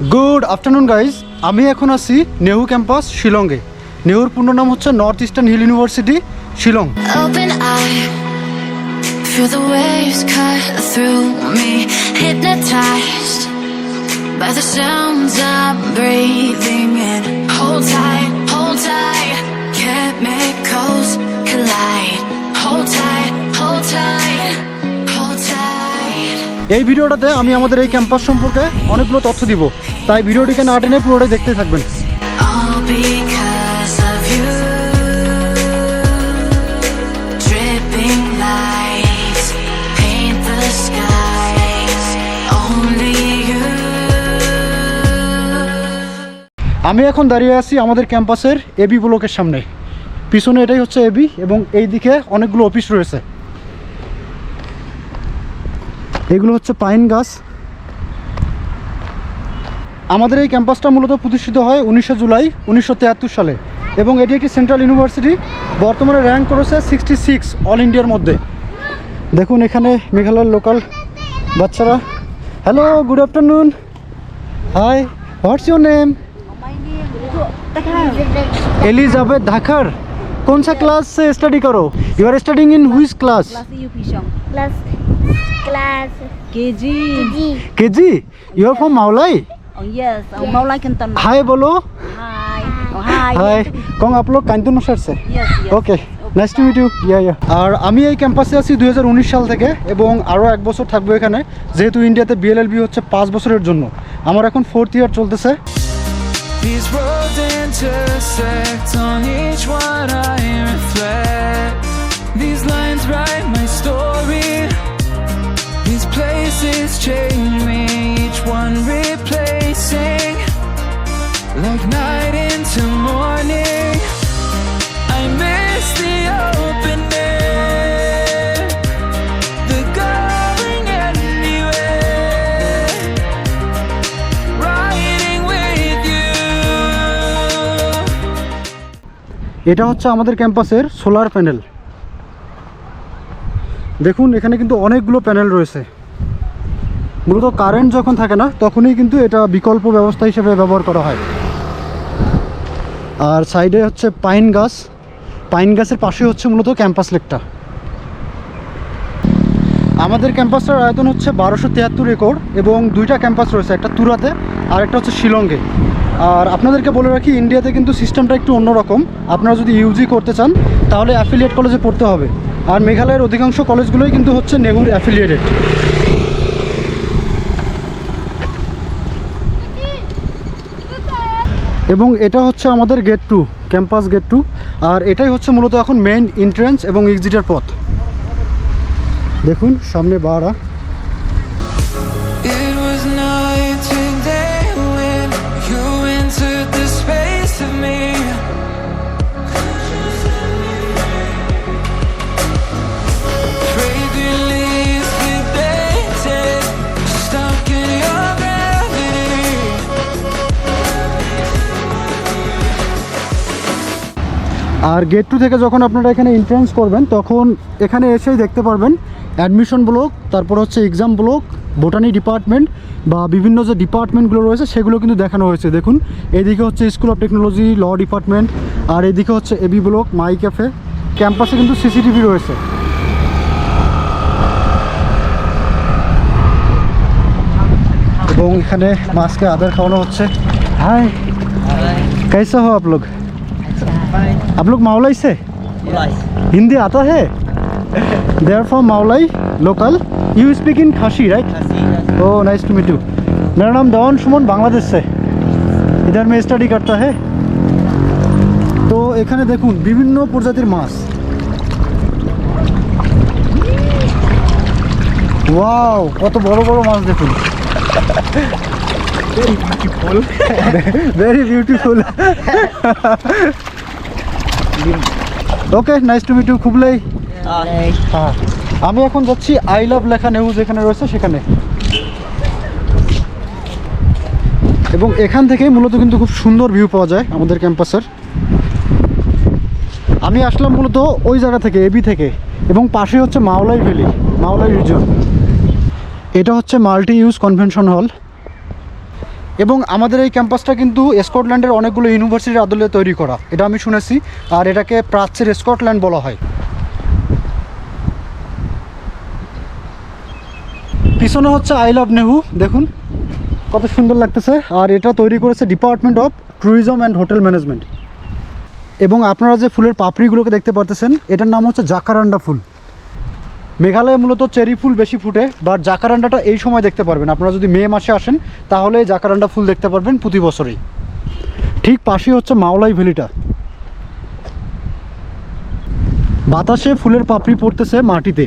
Good afternoon guys, আমি এখন আছি নেহু ক্যাম্পাস শিলংয়ে। নেহুর পূর্ণ নাম হচ্ছে North Eastern Hill University Shillong. Open eye, feel the waves cut through me, hypnotized by the sounds I'm breathing in. Hold tight, chemicals collide. Hold tight, hold tight, hold tight. এই ভিডিওটাতে আমি আমাদের এই ক্যাম্পাস সম্পর্কে অনেকগুলো তথ্য দিব, তাই ভিডিওটিকে না টেনে পুরোটাই দেখতে থাকবেন। All because of you. Dripping lights paint the skies. Only you. আমি এখন দাঁড়িয়ে আছি আমাদের ক্যাম্পাসের এবি ব্লকের সামনে। পিছনে এটাই হচ্ছে এবি এবং এই দিকে অনেকগুলো অফিস রয়েছে। এগুলো হচ্ছে পাইন গাছ। আমাদের এই ক্যাম্পাসটা মূলত প্রতিষ্ঠিত হয় 19 জুলাই 1973 সালে এবং এটি একটি সেন্ট্রাল ইউনিভার্সিটি। বর্তমানে র্যাঙ্ক করেছে 66 অল ইন্ডিয়ার মধ্যে। দেখুন এখানে মেঘালয়ের লোকাল বাচ্চারা। Hello, good afternoon. Hi, what's your name? Elizabeth Dhakar. कौन सा क्लास से स्टडी करो? You are studying in which class? Class KG. KG. You are from Mawlai? Oh yes, Maulai Kenton. Hi बोलो। Hi. Oh hi. हाय, कौन आप लोग कांतुन शहर से? Yes. Okay, nice to meet you. Yeah. আর আমি এই ক্যাম্পাসে আছি 2019 সাল থেকে এবং আরও 1 বছর থাকবো এখানে, যেহেতু ইন্ডিয়াতে বিএলএলবি হচ্ছে 5 বছরের জন্য। আমার এখন 4th ইয়ার চলতেছে। These roads intersect, on each one I reflect. These lines write my story. These places change me, each one replacing. Like night into morning, I miss the open air, the going anywhere, riding with you. এটা হচ্ছে আমাদের ক্যাম্পাসের solar panel. দেখুন এখানে কিন্তু অনেকগুলো panel রয়েছে। মূলত কারেন্ট যখন থাকে না তখনই কিন্তু এটা বিকল্প ব্যবস্থা হিসেবে ব্যবহার করা হয়। আর সাইডে হচ্ছে পাইন গাছ। পাইন গাছের পাশে হচ্ছে মূলত ক্যাম্পাস লেকটা। আমাদের ক্যাম্পাসটার আয়তন হচ্ছে 1273 একর এবং 2টা ক্যাম্পাস রয়েছে, একটা তুরাতে আর একটা হচ্ছে শিলংয়ে। আর আপনাদেরকে বলে রাখি, ইন্ডিয়াতে কিন্তু সিস্টেমটা একটু অন্যরকম। আপনারা যদি ইউজি করতে চান তাহলে অ্যাফিলিয়েট কলেজে পড়তে হবে। আর মেঘালয়ের অধিকাংশ কলেজগুলোই কিন্তু হচ্ছে নেহুর অ্যাফিলিয়েটেড। এবং এটা হচ্ছে আমাদের গেট 2, ক্যাম্পাস গেট 2। আর এটাই হচ্ছে মূলত এখন মেইন এন্ট্রান্স এবং এক্সিটের পথ। দেখুন সামনে বাড়া। It was night and day when you entered the space of me. Fragrantly sedated, stuck in your gravity. আর গেট 2 থেকে যখন আপনারা এখানে এন্ট্রান্স করবেন তখন এখানে এসেই দেখতে পারবেন অ্যাডমিশন ব্লক, তারপর হচ্ছে এক্সাম ব্লক, বোটানি ডিপার্টমেন্ট বা বিভিন্ন যে ডিপার্টমেন্টগুলো রয়েছে সেগুলো কিন্তু দেখানো হয়েছে। দেখুন এইদিকে হচ্ছে school of technology, law department, আর এদিকে হচ্ছে এবি ব্লক, মাই ক্যাফে। ক্যাম্পাসে কিন্তু সিসিটিভি রয়েছে। এবং এখানে মাছকে আদার খাওয়ানো হচ্ছে। হাই, कैसे हो आप लोग मावलाई से? हिंदी आता है? They are from Maulai local. You speak in Khashi, right? Oh, nice to meet you. मेरा नाम देवान सुमन, बांग्लादेश से। इधर में स्टडी करता है। तो এখানে দেখুন বিভিন্ন প্রজাতির মাছ। ওয়াও, কত বড় বড় মাছ দেখুন। Very beautiful. Okay, nice to meet you. খুবলাই। হ্যাঁ, আমি এখন যাচ্ছি আই লাভ লেখা নেহু যেখানে রয়েছে সেখানে। এবং এখান থেকেই মূলত কিন্তু খুব সুন্দর ভিউ পাওয়া যায় আমাদের ক্যাম্পাসের। আমি আসলাম মূলত ওই জায়গা থেকে, এবি থেকে, এবং পাশে হচ্ছে মাওলাই ভ্যালি, মাওলাই রিজন। এটা হচ্ছে মাল্টি ইউজ কনভেনশন হল। এবং আমাদের এই ক্যাম্পাসটা কিন্তু স্কটল্যান্ডের অনেকগুলো ইউনিভার্সিটির আদলে তৈরি করা, এটা আমি শুনেছি। আর এটাকে প্রাচ্যের স্কটল্যান্ড বলা হয়। পিছনে হচ্ছে আই লাভ নেহু, দেখুন কত সুন্দর লাগতেছে। আর এটা তৈরি করেছে department of tourism and hotel management. এবং আপনারা যে ফুলের পাপড়িগুলোকে দেখতে পারতেছেন, এটার নাম হচ্ছে জাকারান্ডা ফুল। মেঘালয়ে মূলত চেরি ফুল বেশি ফুটে, বাট জাকারান্ডাটা এই সময় দেখতে পারবেন। আপনারা যদি মে মাসে আসেন তাহলে জাকারান্ডা ফুল দেখতে পারবেন প্রতি বছরই। ঠিক পাশেই হচ্ছে মাওলাই ভ্যালিটা। বাতাসে ফুলের পাপড়ি পড়তেছে মাটিতে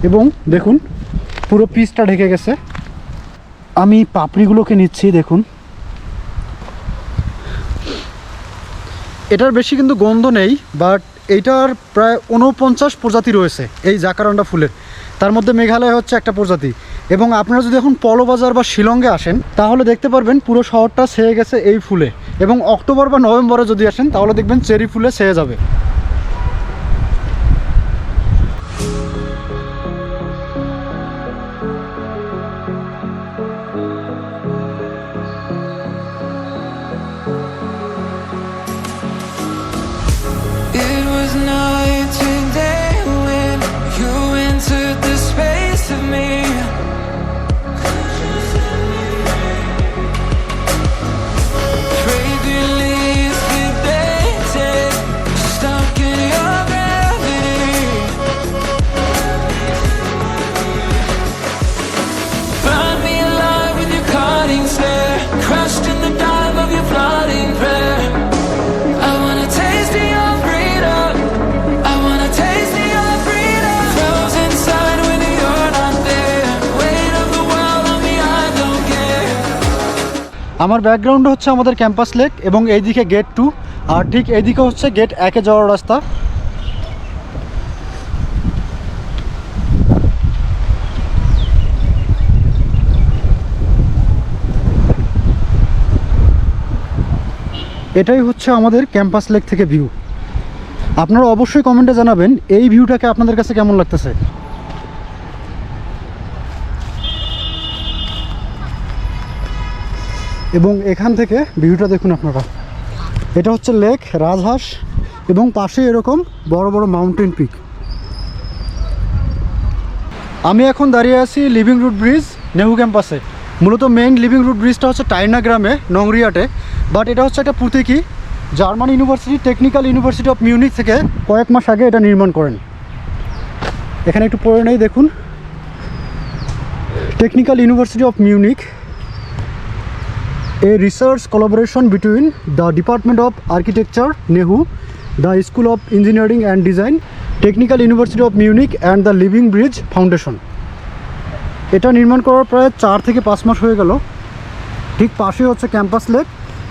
এবং দেখুন পুরো পিচটা ঢেকে গেছে। আমি পাপড়িগুলোকে নিচ্ছি, দেখুন এটার বেশি কিন্তু গন্ধ নেই, বাট এইটার প্রায় 49 প্রজাতি রয়েছে এই জাকারান্ডা ফুলের। তার মধ্যে মেঘালয় হচ্ছে একটা প্রজাতি। এবং আপনারা যদি এখন পলো বাজার বা শিলংয়ে আসেন তাহলে দেখতে পারবেন পুরো শহরটা ছেয়ে গেছে এই ফুলে। এবং অক্টোবর বা নভেম্বরে যদি আসেন তাহলে দেখবেন চেরি ফুলে ছেয়ে যাবে। It was night and day when you entered the space of me. Fragrant leaves debated, stuck in your gravity. Burn me alive with your cutting stare, crushed in the dive of your flooding prayer. I wanna taste of your freedom, I wanna taste of your freedom. Frozen inside when you're not there, weight of the world on me, I don't care. আমার background হচ্ছে আমাদের campus lake এবং এইদিকে gate 2, আর ঠিক এইদিকে হচ্ছে gate 1-এ যাওয়ার রাস্তা। এটাই হচ্ছে আমাদের ক্যাম্পাস লেক থেকে ভিউ। আপনারা অবশ্যই কমেন্টে জানাবেন এই ভিউটাকে আপনাদের কাছে কেমন লাগতেছে। এবং এখান থেকে ভিউটা দেখুন আপনারা, এটা হচ্ছে লেক রাজহাঁস এবং পাশে এরকম বড় বড় মাউন্টেন পিক। আমি এখন দাঁড়িয়ে আছি লিভিং রুট ব্রিজ নেহু ক্যাম্পাসে। মূলত মেইন লিভিং রুট ব্রিজটা হচ্ছে টাইনা গ্রামে নংরিয়াটে, বাট এটা হচ্ছে একটা প্রতীকী। German university technical university of Munich থেকে কয়েক মাস আগে এটা নির্মাণ করেন। এখানে একটু পড়ে নেই, দেখুন technical university of Munich, a research collaboration between the Department of Architecture NEHU, the School of Engineering and Design, Technical University of Munich and the Living Bridge Foundation। এটা নির্মাণ করার প্রায় 4 থেকে 5 মাস হয়ে গেল। ঠিক পাশে হচ্ছে ক্যাম্পাস লেক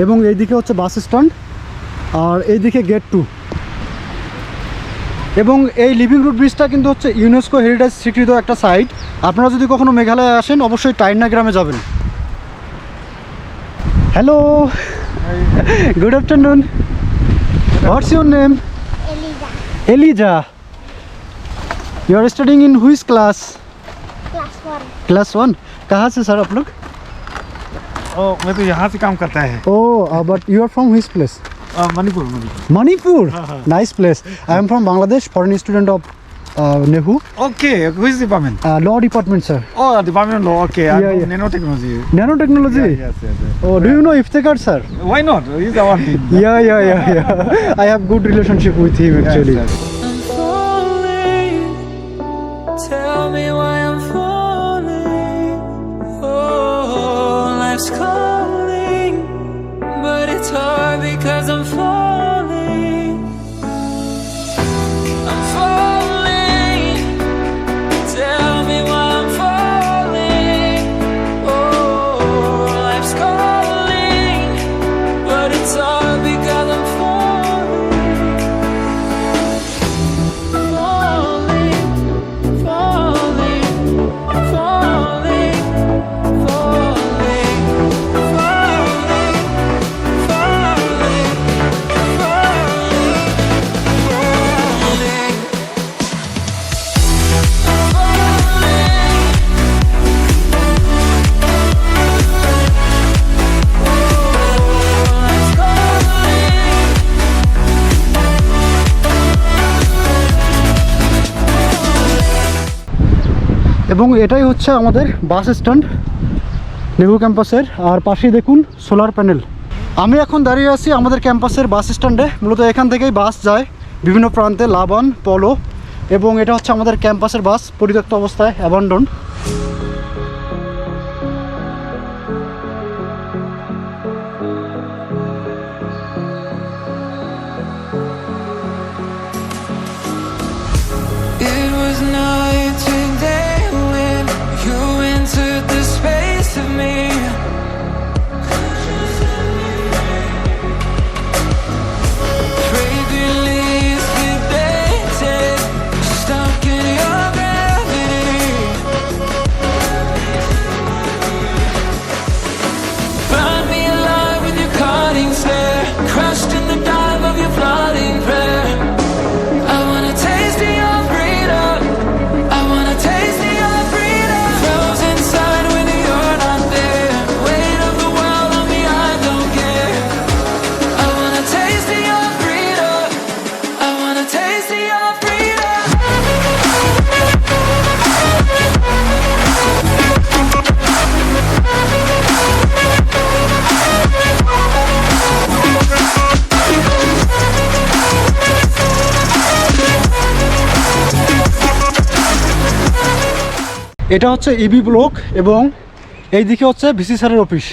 এবং এইদিকে হচ্ছে বাস স্ট্যান্ড আর এইদিকে গেট 2। এবং এই লিভিং রুট ব্রিজটা কিন্তু হচ্ছে ইউনেস্কো হেরিটেজ স্বীকৃত একটা সাইট। আপনারা যদি কখনো মেঘালয়ে আসেন অবশ্যই টাইনা গ্রামে যাবেন। Hello. Good afternoon. What's your name? Eliza, Elijah. You are studying in which class? class 1. Class 1. कहाँ से सर आप लोग? मैं तो यहाँ से काम करता है Oh, but you are from which place? Manipur Manipur. Nice place. I am from Bangladesh, foreign student of NEHU. Okay which department Law department, sir. Department law okay Yeah, yeah. Nanotechnology Nanotechnology. Yes Oh, do you know Iftekhar, sir? Why not is our Yeah. I have good relationship with him actually. I'm falling, tell me why I'm falling. Oh, life's calling, but it's hard because I'm falling. I'm falling, tell me why I'm falling. Oh, life's calling, but it's hard because I'm falling. এবং এটাই হচ্ছে আমাদের bus stand নেহু ক্যাম্পাসের। আর পাশেই দেখুন solar panel. আমি এখন দাঁড়িয়ে আছি আমাদের ক্যাম্পাসের বাস স্ট্যান্ডে। মূলত এখান থেকেই বাস যায় বিভিন্ন প্রান্তে, লাবান, পলো, এবং এটা হচ্ছে আমাদের ক্যাম্পাসের বাস, পরিত্যক্ত অবস্থায়, abandon. It was night and day when you entered the space of me. Fragrantly sedated, stuck in your gravity. Find me alive with your cutting stare, crushed in the dive of your flooding prayer. I wanna taste of your freedom. I wanna taste of your freedom. Frozen inside when you're not there. Weight of the world on me, I don't care. I wanna taste of your freedom. I wanna taste of your freedom. এটা হচ্ছে ইবি block এবং এই দিকে হচ্ছে VC স্যারের office.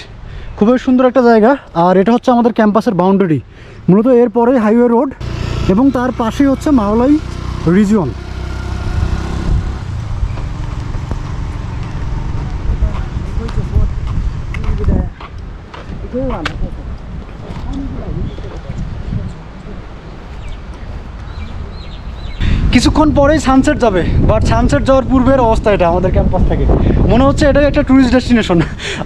খুবই সুন্দর একটা জায়গা। আর এটা হচ্ছে আমাদের ক্যাম্পাসের বাউন্ডারি। মূলত এরপরে হাইওয়ে রোড এবং তার পাশেই হচ্ছে মাওলাই রিজিয়ন। কিছুক্ষণ পরেই সানসেট যাবে, বাট সানসেট যাওয়ার পূর্বের অবস্থা এটা আমাদের ক্যাম্পাস থেকে। মনে হচ্ছে এটাই একটা ট্যুরিস্ট ডেস্টিনেশন।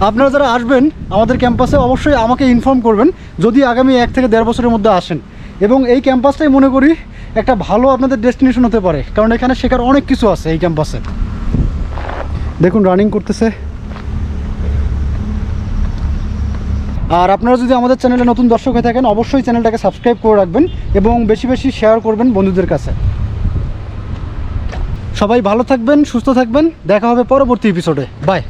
আপনারা যারা আসবেন আমাদের ক্যাম্পাসে অবশ্যই আমাকে ইনফর্ম করবেন যদি আগামী 1 থেকে 1.5 বছরের মধ্যে আসেন। এবং এই ক্যাম্পাসটাই মনে করি একটা ভালো আপনাদের ডেস্টিনেশন হতে পারে, কারণ এখানে শেখার অনেক কিছু আছে এই ক্যাম্পাসে। দেখুন রানিং করতেছে। আর আপনারা যদি আমাদের চ্যানেলে নতুন দর্শক হয়ে থাকেন অবশ্যই চ্যানেলটাকে সাবস্ক্রাইব করে রাখবেন এবং বেশি বেশি শেয়ার করবেন বন্ধুদের কাছে। সবাই ভালো থাকবেন, সুস্থ থাকবেন। দেখা হবে পরবর্তী এপিসোডে। বাই।